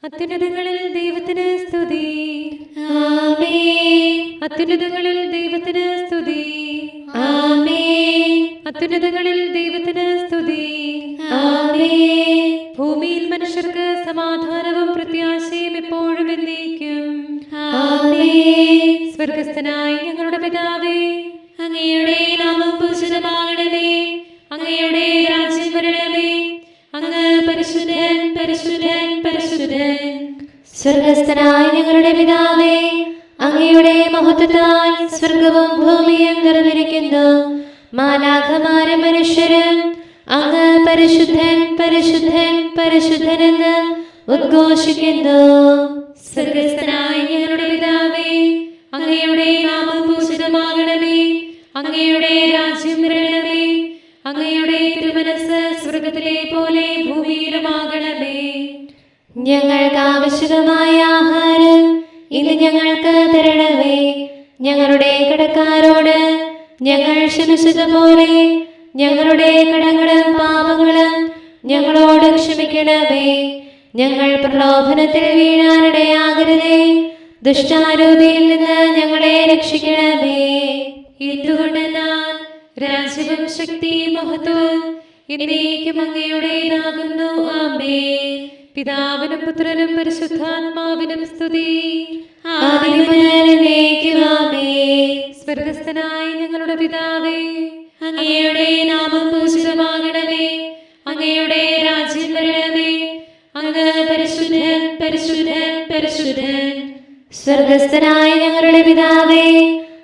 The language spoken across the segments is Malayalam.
അത്യുന്നതങ്ങളിൽ ദൈവത്തിന് സ്തുതി. ആമേൻ. അത്യുന്നതങ്ങളിൽ ദൈവത്തിന് സ്തുതി. ആമേൻ. അത്യുന്നതങ്ങളിൽ ദൈവത്തിന് സ്തുതി. ആമേൻ. ഭൂമിയിൽ മനുഷ്യർക്ക് സമാധാനവും പ്രത്യാശയും എപ്പോഴും എന്നേക്കും. ആമേൻ. സ്വർഗസ്ഥനായ ഞങ്ങളുടെ പിതാവേ, അങ്ങയുടെ നാമം പൂജിതമാകണമേ. അങ്ങയുടെ രാജ്യം വരണമേ. അങ്ങ് പരിശുദ്ധൻ, പരിശുദ്ധൻ, പരിശുദ്ധൻ. സ്വർഗസ്ഥനായ ഞങ്ങളുടെ പിതാവേ, അങ്ങയുടെ മഹത്വത്താൽ സ്വർഗവും ഭൂമിയും നിറഞ്ഞിരിക്കുന്നു. മാലാഖമാരും മനുഷ്യരും അങ്ങ് പരിശുദ്ധൻ, പരിശുദ്ധൻ, പരിശുദ്ധനെന്ന് ഉദ്ഘോഷിക്കുന്നു. സ്വർഗസ്ഥനായ ഞങ്ങളുടെ പിതാവേ, അങ്ങയുടെ നാമം പൂജിതമാകണമേ. അങ്ങയുടെ രാജ്യം വരണമേ. അങ്ങയുടെ തിരുമനസ്സ് സ്വർഗത്തിലെ പോലെ ഭൂമിയിലുമാകണമേ. ഞങ്ങൾക്ക് ആവശ്യമായ ആഹാരം ഇന്ന് ഞങ്ങൾക്ക് തരണമേ. ഞങ്ങളുടെ കടക്കാരോട് ഞങ്ങൾ ക്ഷമിച്ചതുപോലെ ഞങ്ങളുടെ കടങ്ങളും പാപങ്ങളും ഞങ്ങളോട് ക്ഷമിക്കണമേ. ഞങ്ങൾ പ്രലോഭനത്തിൽ വീഴാനിടയാകരുതേ. ദുഷ്ടാരൂപിയിൽ നിന്ന് ഞങ്ങളെ രക്ഷിക്കണമേ. എന്തുകൊണ്ടെന്നാൽ രാജ്യവും ശക്തിയും മഹത്വവും എന്നേക്കും അങ്ങയുടേതാകുന്നു. ആമേൻ. പിതാവിനും പുത്രനും പരിശുദ്ധാത്മാവിനും സ്തുതി. ആദിയിൽ മുതൽ എന്നേക്കും ആമേൻ. സ്വർഗസ്ഥനായ ഞങ്ങളുടെ പിതാവേ, അങ്ങയുടെ നാമം പൂജിതമാകണമേ. അങ്ങയുടെ രാജ്യം വരണമേ. അങ്ങ് പരിശുദ്ധൻ, പരിശുദ്ധൻ, പരിശുദ്ധൻ. സ്വർഗസ്ഥനായ ഞങ്ങളുടെ പിതാവേ,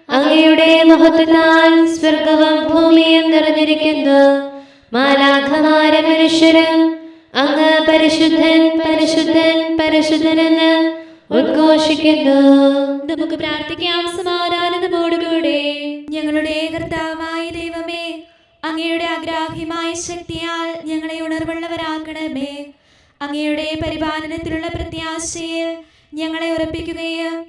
അങ്ങയുടെ മഹത്വത്താൽ സ്വർഗവും ഭൂമിയും നിറഞ്ഞിരിക്കുന്നു. മാലാഖമാരും മനുഷ്യരും അങ്ങ് പരിശുദ്ധൻ, പരിശുദ്ധൻ, പരിശുദ്ധനെന്ന് ഉദ്ഘോഷിക്കുന്നു. നമുക്ക് പ്രാർത്ഥിക്കാം സമാധാനത്തോടുകൂടെ. ഞങ്ങളുടെ കർത്താവായ ദൈവമേ, അങ്ങയുടെ അഗ്രാഹ്യമായ ശക്തിയാൽ ഞങ്ങളെ ഉണർവുള്ളവരാക്കണമേ. അങ്ങയുടെ പരിപാലനത്തിലുള്ള പ്രത്യാശയിൽ ഞങ്ങളെ ഉറപ്പിക്കുകയും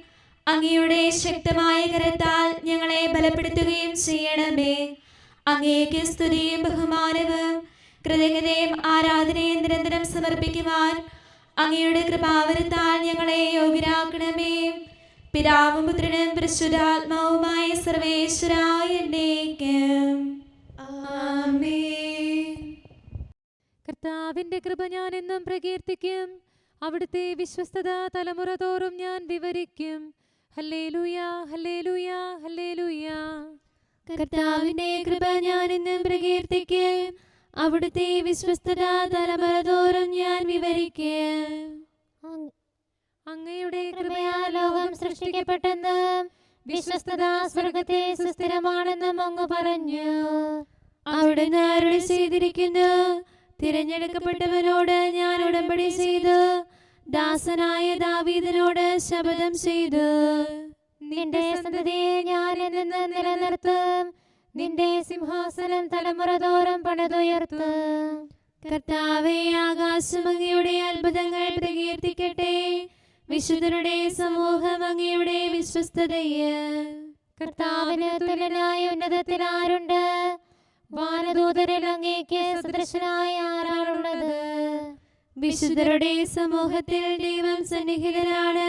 അങ്ങയുടെ ശക്തമായ കരത്താൽ ഞങ്ങളെ ബലപ്പെടുത്തുകയും ചെയ്യണമേ. അങ്ങേക്ക് സ്തുതിയും ബഹുമാനവും കൃതജ്ഞതയും ആരാധനയും നിരന്തരം സമർപ്പിക്കുവാൻ അങ്ങയുടെ കൃപാവരത്താൽ ഞങ്ങളെ യോഗ്യരാക്കണമേ. പിതാവും പുത്രനും പരിശുദ്ധാത്മാവുമായ സർവേശ്വരായ എന്നേക്കും. ആമേൻ. കർത്താവിന്റെ കൃപ ഞാൻ എന്നും പ്രകീർത്തിക്കും. അവിടുത്തെ വിശ്വസ്തത തലമുറ തോറും ഞാൻ വിവരിക്കും. ഹല്ലേലൂയ, ഹല്ലേലൂയ, ഹല്ലേലൂയ. കർത്താവിന്റെ കൃപ ഞാൻ എന്നും പ്രകീർത്തിക്കും. അവിടുത്തെ വിശ്വസ്തത തലമുറ തോറും ഞാൻ വിവരിക്കും. അങ്ങയുടെ കൃപയാൽ ലോകം സൃഷ്ടിക്കപ്പെട്ടെന്നും വിശ്വസ്തത സ്വർഗത്തിൽ സുസ്ഥിരമാണെന്നും അങ്ങ് പറഞ്ഞു. അവിടുന്ന് അരുളി ചെയ്തിരിക്കുന്നു. തിരഞ്ഞെടുക്കപ്പെട്ടവനോട് ഞാൻ ഉടമ്പടി ചെയ്തു. ദാസനായ ദാവീദിനോട് ശപഥം ചെയ്തു. നിന്റെ സന്തതിയെ ഞാൻ എന്നെന്ന് നിലനിർത്തും. നിന്റെ സിംഹാസനം തലമുറ തോറും പണിതുയർത്തും. കർത്താവേ, ആകാശം അങ്ങയുടെ അത്ഭുതങ്ങൾ പ്രകീർത്തിക്കട്ടെ. വിശുദ്ധരുടെ സമൂഹം അങ്ങയുടെ വിശ്വസ്തതയെ. കർത്താവിന് തുല്യനായ ഉന്നതത്തിൽ ആരുണ്ട്? വാനദൂതരിൽ അങ്ങേക്ക് സദൃശനായ ആരാണുള്ളത്? വിശുദ്ധരുടെ സമൂഹത്തിൽ ദൈവം സന്നിഹിതനാണ്.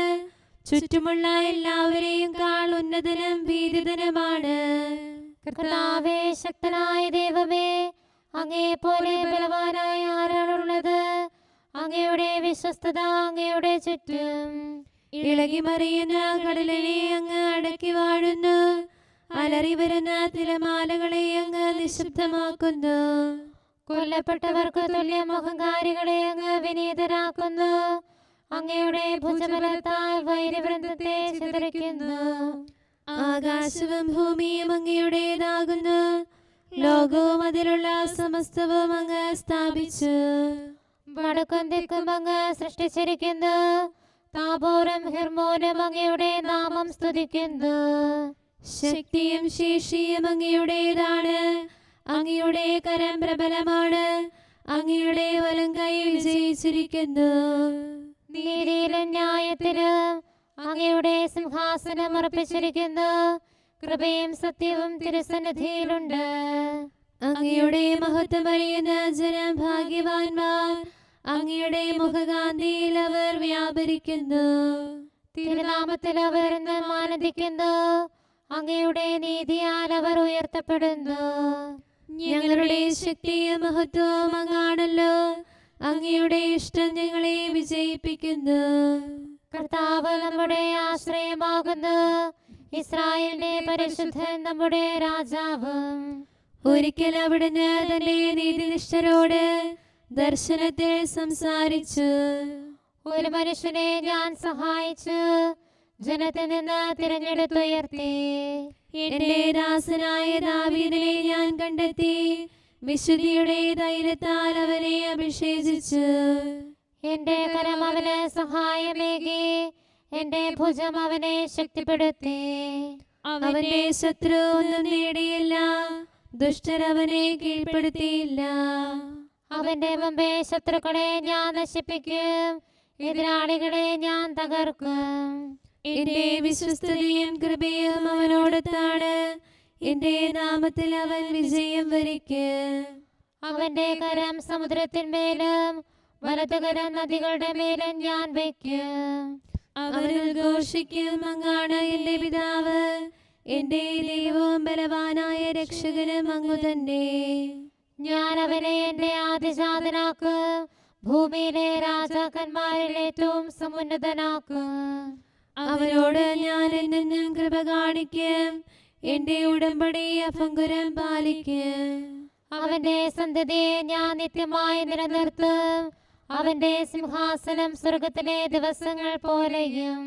ചുറ്റുമുള്ള എല്ലാവരെയും കാൾ ഉന്നതനും ഭീതിതനുമാണ്. കർത്താവേ, ശക്തനായ ദൈവമേ, അങ്ങയെപ്പോലെ ബലവാനായ ആരാണുള്ളത്? അങ്ങയുടെ വിശ്വസ്തത അങ്ങയുടെ ചുറ്റും. ഇളകി മറിയുന്ന കടലിനെ അങ്ങ് അടക്കി വാഴുന്നു. അലറി വരുന്ന തിരമാലകളെ അങ്ങ് നിശബ്ദമാക്കുന്നു. കൊല്ലപ്പെട്ടവർക്ക് തുല്യം അഹങ്കാരികളെ അങ്ങ് വിനീതരാക്കുന്നു. അങ്ങയുടെ ഭുജബലത്താൽ വൈര്യവൃന്ദത്തെ ചിതറിക്കുന്നു. ആകാശവും ഭൂമിയും അങ്ങയുടേതാകുന്നു. ലോകവും അതിലുള്ള സമസ്തവും അങ്ങ് സ്ഥാപിച്ചു. വടക്കും തെക്കും അങ്ങ് സൃഷ്ടിച്ചിരിക്കുന്നു. താബോറും ഹെർമോനും അങ്ങയുടെ നാമം സ്തുതിക്കുന്നു. ശക്തിയും ശേഷിയും അങ്ങയുടേതാണ്. അങ്ങയുടെ കരം പ്രബലമാണ്. അങ്ങയുടെ വലങ്കൈ വിജയിച്ചിരിക്കുന്നു. നീതിയിലും ന്യായത്തിലും അങ്ങയുടെ സിംഹാസനം ഉറപ്പിച്ചിരിക്കുന്നു. കൃപയും സത്യവും തിരുസന്നിധിയിലുണ്ട്. അങ്ങയുടെ മഹത്വം അറിയുന്ന ജനം ഭാഗ്യവാന്മാർ. അങ്ങയുടെ മുഖകാന്തിയിൽ അവർ വ്യാപരിക്കുന്നു. തിരുനാമത്തിൽ അവർ എന്നും ആനന്ദിക്കുന്നു. അങ്ങയുടെ നീതിയാൽ അവർ ഉയർത്തപ്പെടുന്നു. ഞങ്ങളുടെ ശക്തിയും മഹത്വവും അങ്ങാണല്ലോ. അങ്ങയുടെ ഇഷ്ടം ഞങ്ങളെ വിജയിപ്പിക്കുന്നു. കർത്താവ് നമ്മുടെ ആശ്രയമാകുന്നു. ഇസ്രായേലിന്റെ പരിശുദ്ധൻ നമ്മുടെ രാജാവും. ഒരിക്കൽ അവിടുന്ന് തന്റെ നീതിനിഷ്ഠരോട് ദർശനത്തിൽ സംസാരിച്ചു. ഒരു മനുഷ്യനെ ഞാൻ സഹായിച്ചു, ജനത്തിൽ നിന്ന് തിരഞ്ഞെടുത്തുയർത്തി. എന്റെ ദാസനായ ദാവീദിനെ ഞാൻ കണ്ടെത്തി, വിശുദ്ധിയുടെ ധൈര്യത്താൽ അവനെ അഭിഷേചിച്ചു. എന്റെ കരം അവന് സഹായമേകി, എന്റെ ഭുജം അവനെ ശക്തിപ്പെടുത്തി. അവന്റെ ശത്രു ഒന്നും നേടിയില്ല, ദുഷ്ടരവനെ കീഴ്പ്പെടുത്തിയില്ല. അവന്റെ മുമ്പേ ശത്രുക്കളെ ഞാൻ നശിപ്പിക്കും, എതിരാളികളെ ഞാൻ തകർക്കും. എന്റെ വിശ്വസ്തതയും കൃപയും അവനോടൊത്താണ്, എന്റെ നാമത്തിൽ അവൻ വിജയം വരിക്കും. അവന്റെ കരം സമുദ്രത്തിന്മേലും വലതുകരം നദികളുടെ മേലും ഞാൻ വയ്ക്കും. അവൻ ഉദ്ഘോഷിക്കും, അങ്ങാണ് എന്റെ പിതാവ്, എന്റെ ദൈവവും ബലവാനായ രക്ഷകനും അങ്ങു തന്നെ. ഞാൻ അവനെ എന്റെ ആദിജാതനാക്കും, ഭൂമിയിലെ രാജാക്കന്മാരിൽ ഏറ്റവും സമുന്നതനാക്കും. അവനോട് ഞാൻ എന്നും കൃപ കാണിക്കും, എന്റെ ഉടമ്പടി അഭംഗുരം പാലിക്കും. അവന്റെ സന്തതിയെ ഞാൻ നിത്യമായി നിലനിർത്തും, അവന്റെ സിംഹാസനം സ്വർഗത്തിലെ ദിവസങ്ങൾ പോലെയും.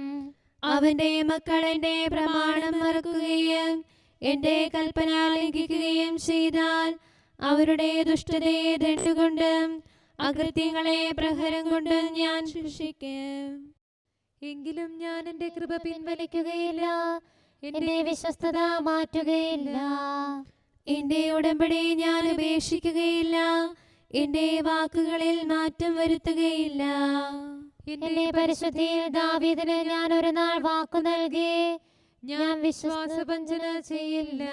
അവന്റെ മക്കൾ എന്റെ പ്രമാണം മറക്കുകയും എന്റെ കൽപ്പന ലംഘിക്കുകയും ചെയ്താൽ അവരുടെ ദുഷ്ടതയെ ദണ്ഡുകൊണ്ടും അകൃത്യങ്ങളെ പ്രഹരം കൊണ്ടും ഞാൻ ശിക്ഷിക്കും. എങ്കിലും ഞാൻ എന്റെ കൃപ പിൻവലിക്കുകയില്ല, എന്റെ വിശ്വസ്തത മാറ്റുകയില്ല. എന്റെ ഉടമ്പടി ഞാൻ ഉപേക്ഷിക്കുകയില്ല, എന്റെ വാക്കുകളിൽ മാറ്റം വരുത്തുകയില്ല. എന്റെ പരിശുദ്ധിയിൽ ദാവീദിന് ഞാൻ ഒരു നാൾ വാക്കു നൽകി, ഞാൻ വിശ്വാസവഞ്ചന ചെയ്യില്ല.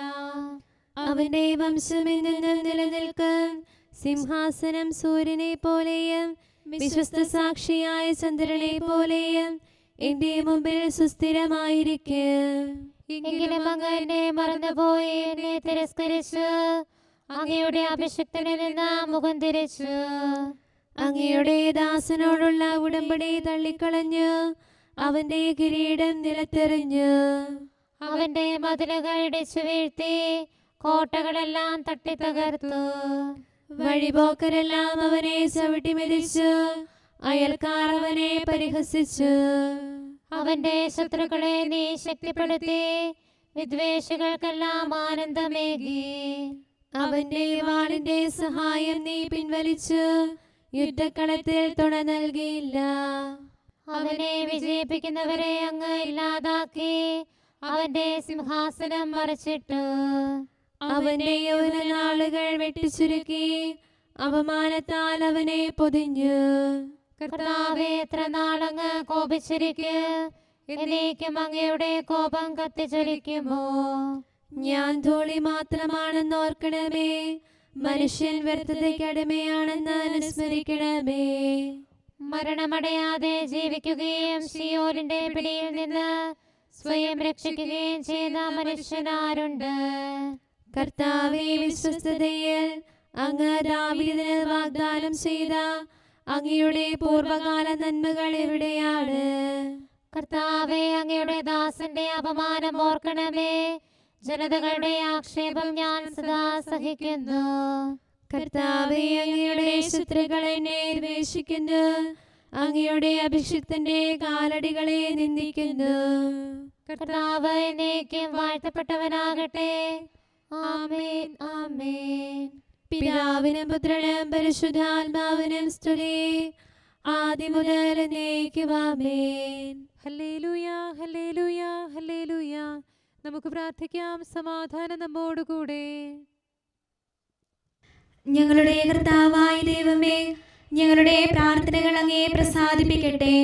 അവന്റെ വംശം എന്നും നിലനിൽക്കും, സിംഹാസനം സൂര്യനെ പോലെയും വിശ്വസ്ത സാക്ഷിയായ ചന്ദ്രനെ പോലെയും എന്റെ മുമ്പിൽ സുസ്ഥിരമായിരിക്കും. എങ്കിലും അങ്ങ് എന്നെ മറന്നുപോയി, എന്നെ തിരസ്കരിച്ചു, അങ്ങയുടെ അഭിഷിക്തനിൽ നിന്ന് മുഖം തിരിച്ചു. അങ്ങയുടെ ദാസനോടുള്ള ഉടമ്പടി തള്ളിക്കളഞ്ഞു, അവന്റെ കിരീടം നിലത്തെറിഞ്ഞു. അവന്റെ മതിലുകൾ ഇടിച്ചു വീഴ്ത്തി, കോട്ടകളെല്ലാം തട്ടിത്തകർത്തു. വഴിപോക്കരെല്ലാം അവനെ ചവിട്ടി മെതിച്ചു, അയൽക്കാർ അവനെ പരിഹസിച്ചു. അവന്റെ ശത്രുക്കളെ നീ ശക്തിപ്പെടുത്തി, വിദ്വേഷികൾക്കെല്ലാം ആനന്ദമേകി. അവന്റെ വാളിന്റെ സഹായം നീ പിൻവലിച്ചു, യുദ്ധക്കളത്തിൽ തുണ നൽകിയില്ല. അവനെ വിജയിപ്പിക്കുന്നവരെ അങ്ങ് ഇല്ലാതാക്കി, അവന്റെ സിംഹാസനം മറിച്ചിട്ടു. അവന്റെ യൗവനനാളുകൾ വെട്ടിച്ചുരുക്കി, അപമാനത്താൽ അവനെ പൊതിഞ്ഞു. കർത്താവേ, എത്ര നാളങ്ങ് കോപിച്ചിരിക്കും, എന്നേക്കും അങ്ങയുടെ കോപം കത്തിച്ചൊലിക്കുമോ? ഞാൻ ധൂളി മാത്രമാണെന്ന് ഓർക്കണമേ, മനുഷ്യൻ വ്യർത്ഥതയ്ക്ക് അടിമയാണെന്ന് അനുസ്മരിക്കണമേ. മരണമടയാതെ ജീവിക്കുകയും സിയോലിന്റെ പിടിയിൽ നിന്ന് സ്വയം രക്ഷിക്കുകയും ചെയ്ത മനുഷ്യനാരുണ്ട്? കർത്താവേ, വിശ്വസ്തതയിൽ അങ്ങ് ദാവീദിന് വാഗ്ദാനം ചെയ്ത അങ്ങയുടെ പൂർവകാല നന്മകൾ എവിടെയാണ്? കർത്താവേ, അങ്ങയുടെ ദാസന്റെ അപമാനം ഓർക്കണമേ, ജനതകളുടെ ആക്ഷേപം ഞാൻ സദാ സഹിക്കുന്നു. കർത്താവേ, അങ്ങയുടെ ശത്രുക്കൾ എന്നെ ദ്വേഷിക്കുന്നു, അങ്ങയുടെ അഭിഷിക്തന്റെ കാലടികളെ നിന്ദിക്കുന്നു. കർത്താവ് എന്നേക്കും വാഴ്ത്തപ്പെട്ടവനാകട്ടെ. ആമേൻ, ആമേൻ. പിതാവിനും പുത്രനും പരിശുദ്ധാത്മാവിനും സ്തുതി, ആദ്യം മുതൽ എന്നേക്കും ആമേൻ. ഹല്ലേലൂയ, ഹല്ലേലൂയ, ഹല്ലേലൂയ. നമുക്ക് പ്രാർത്ഥിക്കാം. സമാധാനം നമ്മോടുകൂടെ. ഞങ്ങളുടെ കർത്താവായ ദൈവമേ, ഞങ്ങളുടെ പ്രാർത്ഥനകൾ അങ്ങേ പ്രസാദിപ്പിക്കട്ടെ.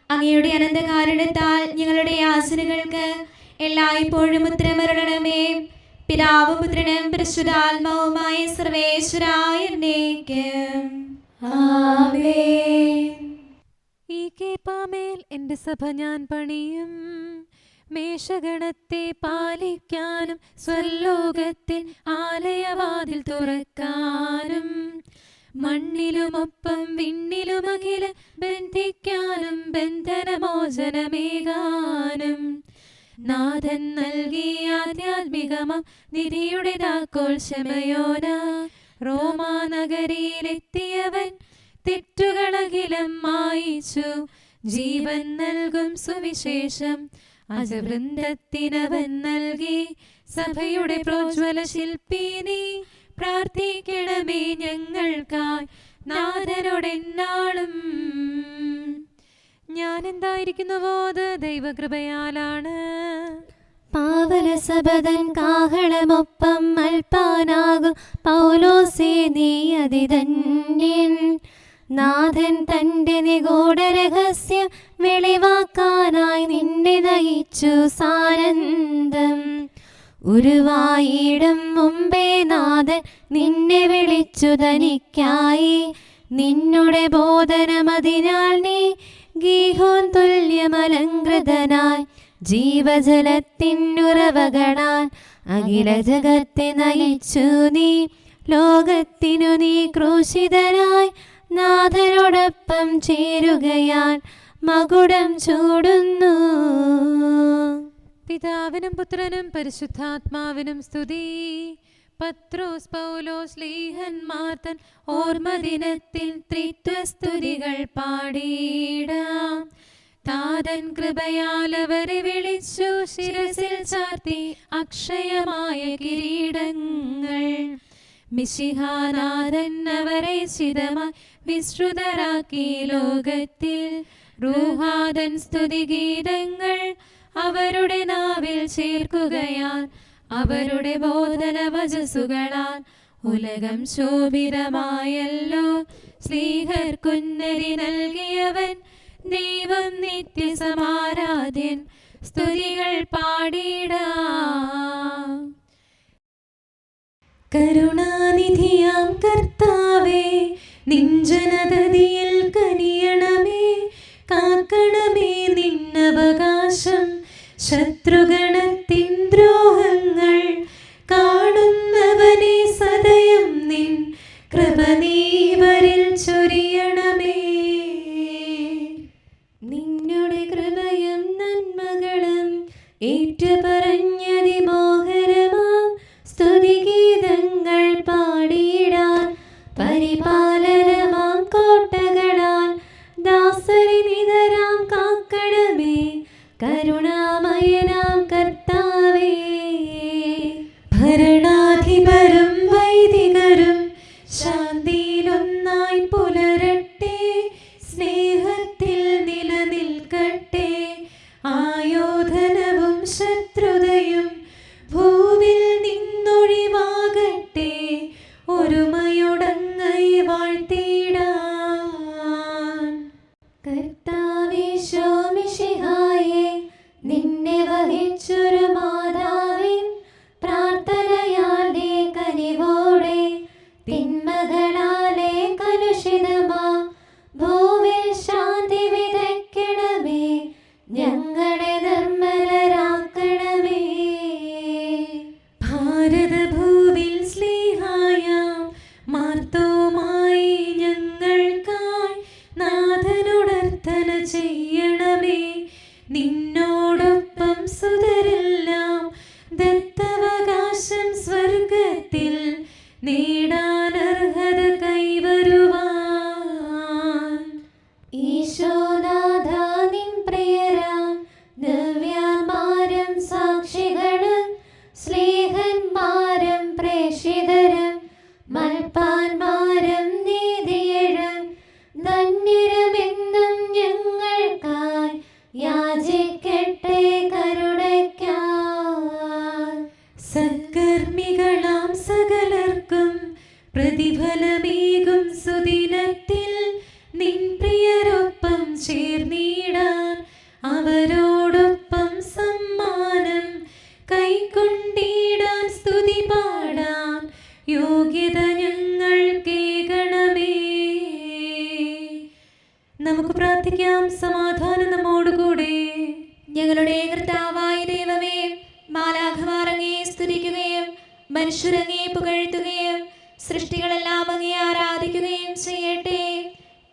അങ്ങയുടെ അനന്തകാരുണ്യത്താൽ ഞങ്ങളുടെ യാചനകൾക്ക് എല്ലായ്പ്പോഴും ഉത്തരമരുളണമേ. പിതാവും പുത്രനും പരിശുദ്ധാത്മാവുമായ സർവേശ്വരായ എന്നേക്കും ആമേൻ. ഈ കേപ്പാമേൽ എൻ്റെ സഭ ഞാൻ പണിയും, മേഷഗണത്തെ പാലിക്കാനും സ്വർലോകത്തിൻ ആലയവാതിൽ തുറക്കാനും, മണ്ണിലുമൊപ്പം വിണ്ണിലുമഖില ബന്ധിക്കാനും ബന്ധനമോചനമേകാനും, നാഥൻ നൽകിയ ആധ്യാത്മികമാം നിധിയുടെ താക്കോൽ ശമയോന. റോമാനഗരിയിലെത്തിയവൻ തെറ്റുകളകിലം മായിച്ചു, ജീവൻ നൽകും സുവിശേഷം അജവൃന്ദത്തിനവൻ നൽകി. സഭയുടെ പ്രോജ്വല ശില്പി നീ പ്രാർത്ഥിക്കണമേ ഞങ്ങൾക്കായി നാഥനോടെന്നാളും. ഞാൻ എന്തായിരിക്കുന്നുവോ അത് ദൈവകൃപയാലാണ്. പാവന സബദൻ കാഹളമൊപ്പം അൽപ്പാനാകും പൗലോസേ നീ അതിധന്യൻ. നാഥൻ തൻ്റെ നിഗൂഢ രഹസ്യം വെളിവാക്കാനായി നിന്നെ നയിച്ചു സാനന്ദം. ഉരുവായിടും മുമ്പേ നാഥൻ നിന്നെ വിളിച്ചു തനിക്കായി. നിന്നുടെ ബോധനമതിനാൽ നീ ഗീഹോൻ തുല്യമലങ്കൃതനായി. ജീവജലത്തിനുറവകളാൽ അഖില ജഗത്തെ നയിച്ചു നീ. ലോകത്തിനു നീ ക്രൂശിതനായി നാഥനോടൊപ്പം ചേരുകയാൽ മകുടം ചൂടുന്നു. പിതാവിനും പുത്രനും പരിശുദ്ധാത്മാവിനും സ്തുതി. പത്രോസ് പൗലോസ് ലീഹന്മാർ തൻ ഓർമ്മദിനത്തിൽ ത്രിത്വസ്തുതികൾ പാടിയിടാം. താതൻ കൃപയാൽ അവരെ വിളിച്ചു ശിരസിൽ ചാർത്തി അക്ഷയമായ കിരീടങ്ങൾ. മിശിഹാനാഥൻ അവരെ ശിതമായി വിശ്രുതരാക്കി ലോകത്തിൽ. റൂഹാദൻ സ്തുതിഗീതങ്ങൾ അവരുടെ നാവിൽ ചേർക്കുകയാൽ അവരുടെ ബോധന വചസ്സുകളാൽ ഉലകം ശോഭിതമായല്ലോ. സ്ലീഹർക്കുന്നതി നൽകിയവൻ ദൈവം നിത്യസമാരാധ്യൻ. സ്തുതികൾ പാടിടാം. കരുണാനിധിയാം കർത്താവേ, നിൻ ജനതതിയിൽ കനിയണമേ. കാക്കണമേ നിന്നവകാശം, ശത്രുഗണത്തിൻ ദ്രോഹങ്ങൾ കാണുന്നവനെ സദയം നിൻ കൃപ നീവരിൽ ചൊരിയണമേ. നിന്നുടെ കൃപയും നന്മകളും ഏറ്റുപറഞ്ഞതിമോഹരമാം സ്തുതിഗീതങ്ങൾ പാടിയിടാൻ. പരിപാലനമാം കോട്ടകളാൽ ദാസരെ നിതരാം കാക്കണമേ കരുണാമയനാം കർത്താവേ. ഭരണാധിപരും വൈദികരും ശാന്തിയിലൊന്നായി പുലരട്ടെ. സ്നേഹത്തിൽ നിലനിൽക്കട്ടെ. ആയോധനവും ശത്രുതയും ഭൂവിൽ നിന്നൊഴിവാകട്ടെ. ഒരുമയോടങ്ങൈ വാഴ്ത്തിടാൻ. കർത്താവീശോ മിശിഹായേ, നിന്നെ വഹിച്ചൊരു മാതാവിൻ പ്രാർത്ഥനയാലെ കനിവോടെ തിന്മകളാലെ കലുഷിതമാ ഭൂവിൽ ശാന്തി വിതയ്ക്കണമേ. ഞങ്ങളെ നിർമ്മലരാക്കണമേ. ഭാരതഭൂവിൽ സ്ലീഹായാം മാർത്തോമായി ഞങ്ങൾക്കായി നാഥനോടർത്ഥന ചെയ്യണമേ. നിന്നോടൊപ്പം സുതരെല്ലാം ദത്തവകാശം സ്വർഗത്തിൽ നേടാനർഹത കൈവരുവാൻ. ഈശോനാഥ നിൻ പ്രിയരാം ദിവ്യന്മാരും സാക്ഷികളും സ്ലീഹന്മാരും പ്രേക്ഷിതരും മൽപ്പാന്മാരും നീതിയഴും ധന്യരുമെന്നും ഞങ്ങൾക്കായി യാചിക്കട്ടെ കരുണയ്ക്കായി. സത്കർമ്മികളാം സകലർക്കും പ്രതിഫലമേകും സുദിനത്തിൽ നിൻ പ്രിയരൊപ്പം ചേർന്നിടാൻ. അവരോടൊപ്പം സമ്മാനം കൈക്കൊണ്ടിടാൻ. സ്തുതി പാടാൻ യോഗ്യത ഞങ്ങൾ കേൾക്കണമേ. പ്രാർത്ഥിക്കാം. സമാധാനം നമ്മോടുകൂടെ. ഞങ്ങളുടെ കർത്താവായ ദൈവമേ, മാലാഖമാർ അങ്ങയെ സ്തുതിക്കുകയും മനുഷ്യരങ്ങയെ പുകഴ്ത്തുകയും സൃഷ്ടികളെല്ലാം അങ്ങയെ ആരാധിക്കുകയും ചെയ്യട്ടെ.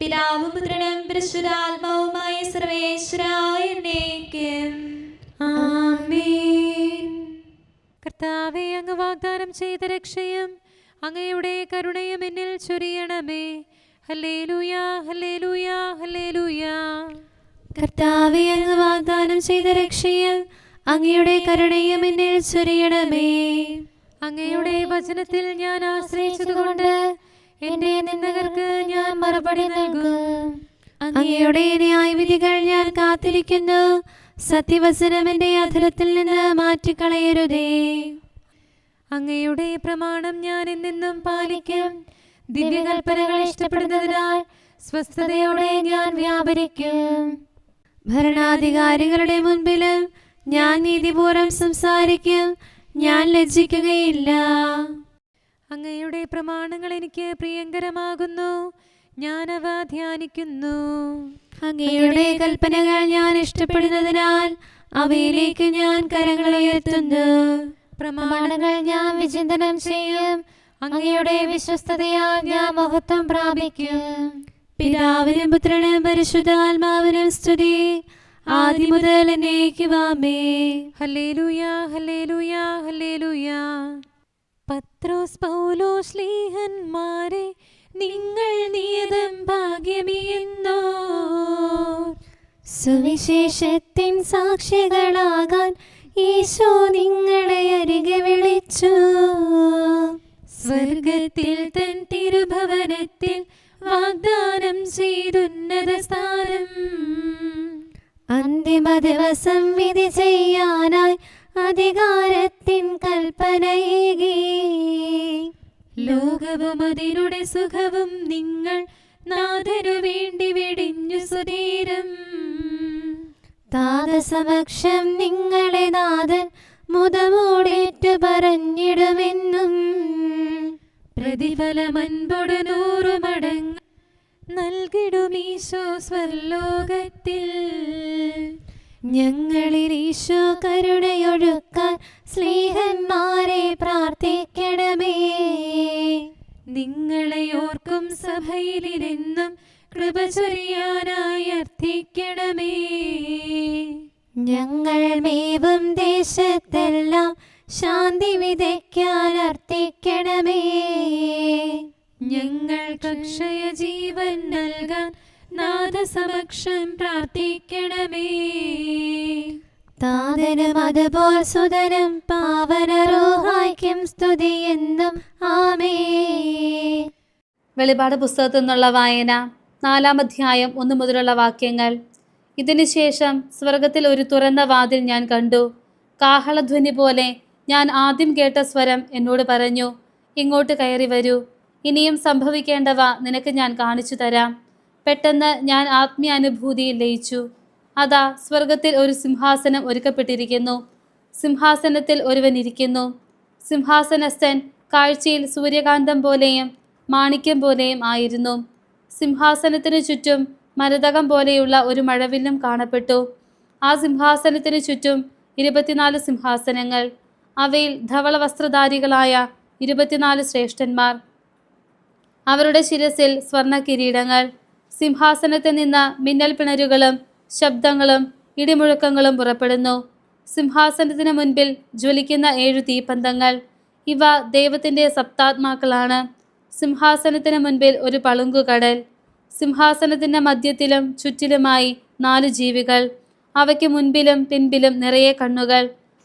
പിതാവും പുത്രനും പരിശുദ്ധാത്മാവുമായ സർവേശ്വരായ എന്നേക്കും. ആമേൻ. കർത്താവേ, അങ്ങ് വാഗ്ദാനം ചെയ്ത രക്ഷയും അങ്ങയുടെ കരുണയും എന്നിൽ ചൊരിയണമേ. ഹല്ലേലൂയ, ഹല്ലേലൂയ, ഹല്ലേലൂയ. കർത്താവേ, അങ്ങ് വാഗ്ദാനം ചെയ്ത രക്ഷയും അങ്ങയുടെ കരുണയും എന്നിൽ ചൊരിയണമേ. അങ്ങയുടെ വചനത്തിൽ ഞാൻ ആശ്രയിച്ചതുകൊണ്ട് എന്റെ നിന്ദകർക്ക് ഞാൻ മറുപടി നൽകും. അങ്ങയുടെ ന്യായവിധികൾ ഞാൻ കാത്തിരിക്കുന്നു. സത്യവചനം എന്റെ അധരത്തിൽ നിന്ന് മാറ്റിക്കളയരുതേ. അങ്ങയുടെ പ്രമാണം ഞാൻ എന്നെന്നും പാലിക്കും. ദിവ്യകൽപ്പനകൾ ഇഷ്ടപ്പെടുന്നതിനാൽ സ്വസ്ഥതയോടെ ഞാൻ വ്യാപരിക്കും. ഭരണാധികാരികളുടെ മുൻപിലും ഞാൻ നീതിപൂർവം സംസാരിക്കും. ഞാൻ ലജ്ജിക്കുകയില്ല. അങ്ങയുടെ പ്രമാണങ്ങൾ എനിക്ക് പ്രിയങ്കരമാകുന്നു. ഞാൻ അവ ധ്യാനിക്കുന്നു. അങ്ങയുടെ കൽപ്പനകൾ ഞാൻ ഇഷ്ടപ്പെടുന്നതിനാൽ അവയിലേക്ക് ഞാൻ കരങ്ങൾ ഉയർത്തുന്നു. പ്രമാണങ്ങൾ ഞാൻ വിചിന്തനം ചെയ്യും. അങ്ങയുടെ വിശ്വസ്തതയാൽ ഞാൻ മഹത്വം പ്രാപിക്കും. പിതാവിനും പുത്രനും പരിശുദ്ധാത്മാവിനും സ്തുതി, ആദി മുതൽ എന്നേക്കുമാമേ. ഹല്ലേലൂയ, ഹല്ലേലൂയ, ഹല്ലേലൂയ. പത്രോസ് പൗലോസ് ശ്ലീഹന്മാരെ, നിങ്ങൾ നിയതം ഭാഗ്യമീയുന്നോ. സുവിശേഷത്തിൻ സാക്ഷികളാകാൻ ഈശോ നിങ്ങളെ അരികെ വിളിച്ചു. സ്വർഗത്തിൽ തൻ തിരുഭവനത്തിൽ വാഗ്ദാനം ചെയ്തുന്നത സ്ഥാനം. അന്തിമ ദിവസം വിധി ചെയ്യാനായി അധികാരത്തിൻ കൽപ്പനയേകി. ലോകവും അതിനുടെ സുഖവും നിങ്ങൾ നാഥനു വേണ്ടി വെടിഞ്ഞു സുധീരം. താതസമക്ഷം നിങ്ങളെ നാഥൻ മുതമോടേറ്റു പറഞ്ഞിടുമെന്നും. പ്രതിഫലം അൻപൊടു 100 മടങ്ങ് നൽകിടുമീശോ സ്വർലോകത്തിൽ. ഞങ്ങളിൽ ഈശോ കരുണയൊഴുക്കാൻ സ്നേഹന്മാരെ പ്രാർത്ഥിക്കണമേ. നിങ്ങളെ ഓർക്കും സഭയിലിരുന്നും കൃപ ചൊരിയാനായി അർത്ഥിക്കണമേ. ഞങ്ങൾ മേവും ദേശത്തെല്ലാം ശാന്തി വിതയ്ക്കാൻ അർത്ഥിക്കണമേ. ഞങ്ങൾക്ക് അക്ഷയ ജീവൻ നൽകാൻ നാഥസമക്ഷം പ്രാർത്ഥിക്കണമേ. താതനും അതുപോൽ സുതനും പാവനറൂഹായ്ക്കും സ്തുതിയെന്നും ആമേൻ. വെളിപാട് പുസ്തകത്തിൽ നിന്നുള്ള വായന 4-ാം അധ്യായം 1 മുതലുള്ള വാക്യങ്ങൾ. ഇതിനുശേഷം സ്വർഗത്തിൽ ഒരു തുറന്ന വാതിൽ ഞാൻ കണ്ടു. കാഹളധ്വനി പോലെ ഞാൻ ആദ്യം കേട്ട സ്വരം എന്നോട് പറഞ്ഞു, ഇങ്ങോട്ട് കയറി വരൂ. ഇനിയും സംഭവിക്കേണ്ടവ നിനക്ക് ഞാൻ കാണിച്ചു തരാം. പെട്ടെന്ന് ഞാൻ ആത്മീയാനുഭൂതിയിൽ ലയിച്ചു. അതാ, സ്വർഗത്തിൽ ഒരു സിംഹാസനം ഒരുക്കപ്പെട്ടിരിക്കുന്നു. സിംഹാസനത്തിൽ ഒരുവൻ ഇരിക്കുന്നു. സിംഹാസനസ്ഥൻ കാഴ്ചയിൽ സൂര്യകാന്തം പോലെയും മാണിക്യം പോലെയും ആയിരുന്നു. സിംഹാസനത്തിനു ചുറ്റും മരതകം പോലെയുള്ള ഒരു മഴവില്ലും കാണപ്പെട്ടു. ആ സിംഹാസനത്തിനു ചുറ്റും 24 സിംഹാസനങ്ങൾ. അവയിൽ ധവള വസ്ത്രധാരികളായ 24 ശ്രേഷ്ഠന്മാർ. അവരുടെ ശിരസിൽ സ്വർണ്ണ കിരീടങ്ങൾ. സിംഹാസനത്തിൽ നിന്ന് മിന്നൽ പിണരുകളും ശബ്ദങ്ങളും ഇടിമുഴക്കങ്ങളും പുറപ്പെടുന്നു. സിംഹാസനത്തിന് മുൻപിൽ ജ്വലിക്കുന്ന 7 തീപ്പന്തങ്ങൾ. ഇവ ദൈവത്തിൻ്റെ സപ്താത്മാക്കളാണ്. സിംഹാസനത്തിന് മുൻപിൽ ഒരു പളുങ്കുകടൽ. സിംഹാസനത്തിൻ്റെ മധ്യത്തിലും ചുറ്റിലുമായി 4 ജീവികൾ. അവയ്ക്ക് മുൻപിലും പിൻപിലും നിറയെ കണ്ണുകൾ.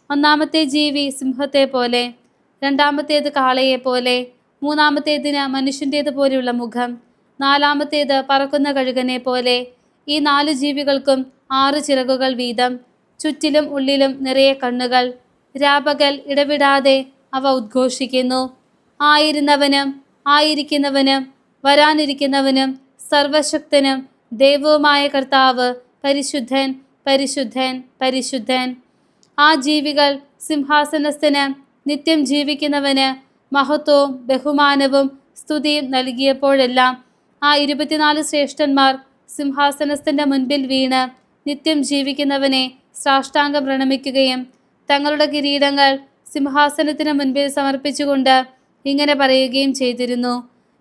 ഒന്നാമത്തെ ജീവി സിംഹത്തെ പോലെ, രണ്ടാമത്തേത് കാളയെപ്പോലെ, മൂന്നാമത്തേതിന് മനുഷ്യൻ്റേതുപോലെയുള്ള മുഖം, നാലാമത്തേത് പറക്കുന്ന കഴുകനെ പോലെ. ഈ 4 ജീവികൾക്കും 6 ചിറകുകൾ വീതം. ചുറ്റിലും ഉള്ളിലും നിറയെ കണ്ണുകൾ. രാപകൽ ഇടവിടാതെ അവ ഉദ്ഘോഷിക്കുന്നു, ആയിരുന്നവനും ആയിരിക്കുന്നവനും വരാനിരിക്കുന്നവനും സർവശക്തനും ദൈവവുമായ കർത്താവ് പരിശുദ്ധൻ, പരിശുദ്ധൻ, പരിശുദ്ധൻ. ആ ജീവികൾ സിംഹാസനസ്ഥന് നിത്യം ജീവിക്കുന്നവന് മഹത്വവും ബഹുമാനവും സ്തുതിയും നൽകിയപ്പോഴെല്ലാം ആ 24 ശ്രേഷ്ഠന്മാർ സിംഹാസനസ്ഥന്റെ മുൻപിൽ വീണ് നിത്യം ജീവിക്കുന്നവനെ സാഷ്ടാംഗം പ്രണമിക്കുകയും തങ്ങളുടെ കിരീടങ്ങൾ സിംഹാസനത്തിന് മുൻപിൽ സമർപ്പിച്ചുകൊണ്ട് ഇങ്ങനെ പറയുകയും ചെയ്തിരുന്നു: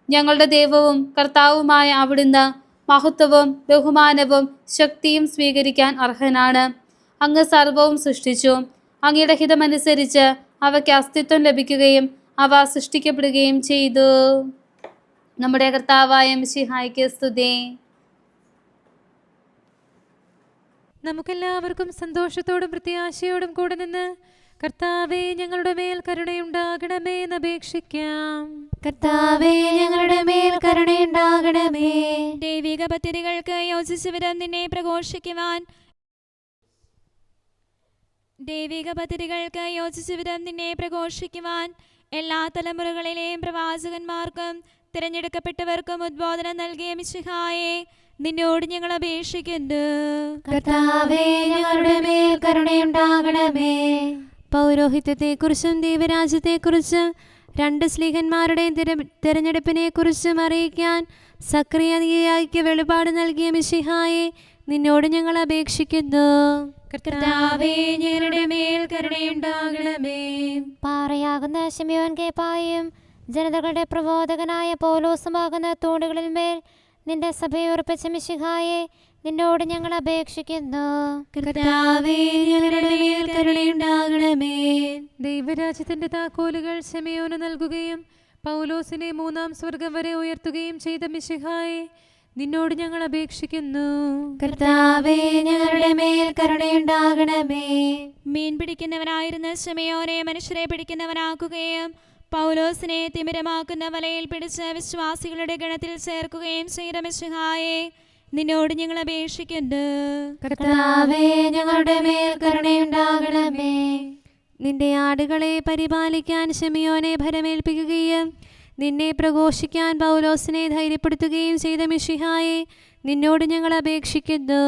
ഞങ്ങളുടെ ദൈവവും കർത്താവുമായ അവിടുന്ന് മഹത്വവും ബഹുമാനവും ശക്തിയും സ്വീകരിക്കാൻ അർഹനാണ്. അങ്ങ് സർവവും സൃഷ്ടിച്ചു. അങ്ങയുടെ ഹിതമനുസരിച്ച് അവയ്ക്ക് അസ്തിത്വം ലഭിക്കുകയും അവ സൃഷ്ടിക്കപ്പെടുകയും ചെയ്തു. നമ്മുടെ കർത്താവായ മിശിഹായ്ക്ക് സ്തുതി. നമുക്കെല്ലാവർക്കും സന്തോഷത്തോടും പ്രത്യാശയോടും കൂടെ നിന്ന് കർത്താവേ ഞങ്ങളുടെ മേൽ കരുണയുണ്ടാകണമേ എന്ന് അപേക്ഷിക്കാം. കർത്താവേ ഞങ്ങളുടെ മേൽ കരുണയുണ്ടാകണമേ. ദൈവിക പദ്ധതികൾക്ക് യോജിച്ച വിധം നിന്നെ പ്രഘോഷിക്കുവാൻ എല്ലാ തലമുറകളിലെയും പ്രവാചകന്മാർക്കും തിരഞ്ഞെടുക്കപ്പെട്ടവർക്കും ഉദ്ബോധനം നൽകിയ മിശിഹായെ നിന്നോട് ഞങ്ങൾ അപേക്ഷിക്കുന്നു. കർത്താവേ ഞങ്ങളുടെ മേൽ കരുണയുണ്ടാകണമേ. പൗരോഹിത്യത്തെക്കുറിച്ചും ദൈവരാജ്യത്തെക്കുറിച്ചും 2 ശ്ലീഹന്മാരുടെയും തിരഞ്ഞെടുപ്പിനെക്കുറിച്ചും അറിയിക്കാൻ സക്രിയയ്ക്ക് വെളിപാട് നൽകിയ മിശിഹായെ നിന്നോട് ഞങ്ങൾ അപേക്ഷിക്കുന്നു. കർത്താവേ ഞങ്ങളുടെ മേൽ കരുണയുണ്ടാകണമേ. പാറയാകുന്ന ശിമയോൻ കേപ്പായും ജനതകളുടെ പ്രബോധകനായ പൗലോസുമാകുന്ന തൂണുകളിൽ മേൽ നിന്റെ സഭയെ ഉറപ്പിച്ച മിശിഹായെ നിന്നോട് ഞങ്ങൾ അപേക്ഷിക്കുന്നു. കർത്താവേ ഞങ്ങളുടെ മേൽ കരുണയുണ്ടാകണമേ. ദൈവരാജ്യത്തിന്റെ താക്കോലുകൾ ശിമയോന് നൽകുകയും പൗലോസിനെ 3-ാം സ്വർഗം വരെ ഉയർത്തുകയും ചെയ്ത മിശിഹായെ നിന്നോട് ഞങ്ങൾ അപേക്ഷിക്കുന്നു. കർത്താവേ ഞങ്ങളുടെ മേൽ കരുണയുണ്ടാകണമേ. മീൻ പിടിക്കുന്നവനായിരുന്ന ശിമയോനെ മനുഷ്യരെ പിടിക്കുന്നവനാക്കുകയും പൗലോസിനെ തിമിരമാക്കുന്ന വലയിൽ പിടിച്ച് വിശ്വാസികളുടെ ഗണത്തിൽ ചേർക്കുകയും ചെയ്ത മിശിഹായെ നിന്നോട് ഞങ്ങൾ അപേക്ഷിക്കുന്നു. കർത്താവേ ഞങ്ങളുടെ മേൽ കരുണയുണ്ടാകണമേ. നിന്റെ ആടുകളെ പരിപാലിക്കാൻ ശിമയോനെ ഭരമേൽപ്പിക്കുകയും നിന്നെ പ്രഘോഷിക്കാൻ പൗലോസിനെ ധൈര്യപ്പെടുത്തുകയും ചെയ്ത മിശിഹായെ നിന്നോട് ഞങ്ങൾ അപേക്ഷിക്കുന്നു.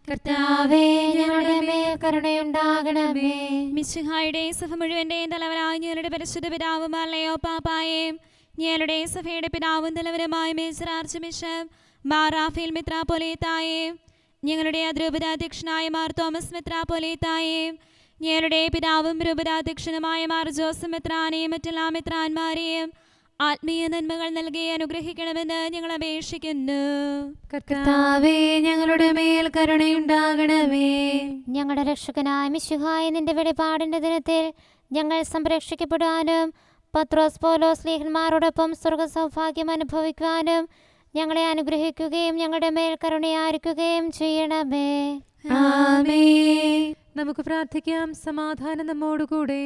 കർത്താവേ ഞങ്ങളുടെ മേൽ കരുണയുണ്ടാകണമേ. മിശിഹായുടെ സഭ മുഴുവന്റെയും തലവനായ ഞങ്ങളുടെ പരിശുദ്ധ പിതാവും അല്ലയോ പാപ്പായേയും ഞങ്ങളുടെ സഭയുടെ പിതാവും തലവനുമായ major archbishop Mar Raphael മെത്രാപ്പൊലീത്തായേയും ഞങ്ങളുടെ രൂപതാധ്യക്ഷനായ മാർ തോമസ് മെത്രാപ്പൊലീത്തായേയും ഞങ്ങളുടെ പിതാവും രൂപതാധ്യക്ഷനുമായ മാർ ജോസഫ് മെത്രാനെയും മറ്റെല്ലാ മെത്രാന്മാരെയും ആത്മീയ നന്മകൾ നൽകി അനുഗ്രഹിക്കണമെന്ന് ഞങ്ങൾ അപേക്ഷിക്കുന്നു. കർത്താവേ ഞങ്ങളുടെ മേൽ കരുണയുണ്ടാകണമേ. ഞങ്ങളുടെ രക്ഷകനായ മിശിഹായ നിന്റെ വെളിപാടിന്റെ ദിനത്തിൽ ഞങ്ങൾ സംരക്ഷിക്കപ്പെടാനും പത്രോസ് പൗലോസ് ശ്ലീഹന്മാരോടൊപ്പം സ്വർഗ സൗഭാഗ്യം അനുഭവിക്കുവാനും ഞങ്ങളെ അനുഗ്രഹിക്കുകയും ഞങ്ങളുടെ മേൽ കരുണയായിരിക്കുകയും ചെയ്യണമേ. ആമേൻ. നമുക്ക് പ്രാർത്ഥിക്കാം. സമാധാനം നമ്മോടുകൂടെ.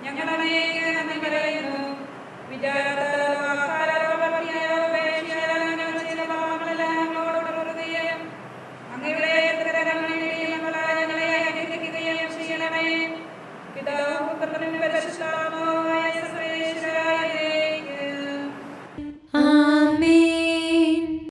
ഞങ്ങളുടെ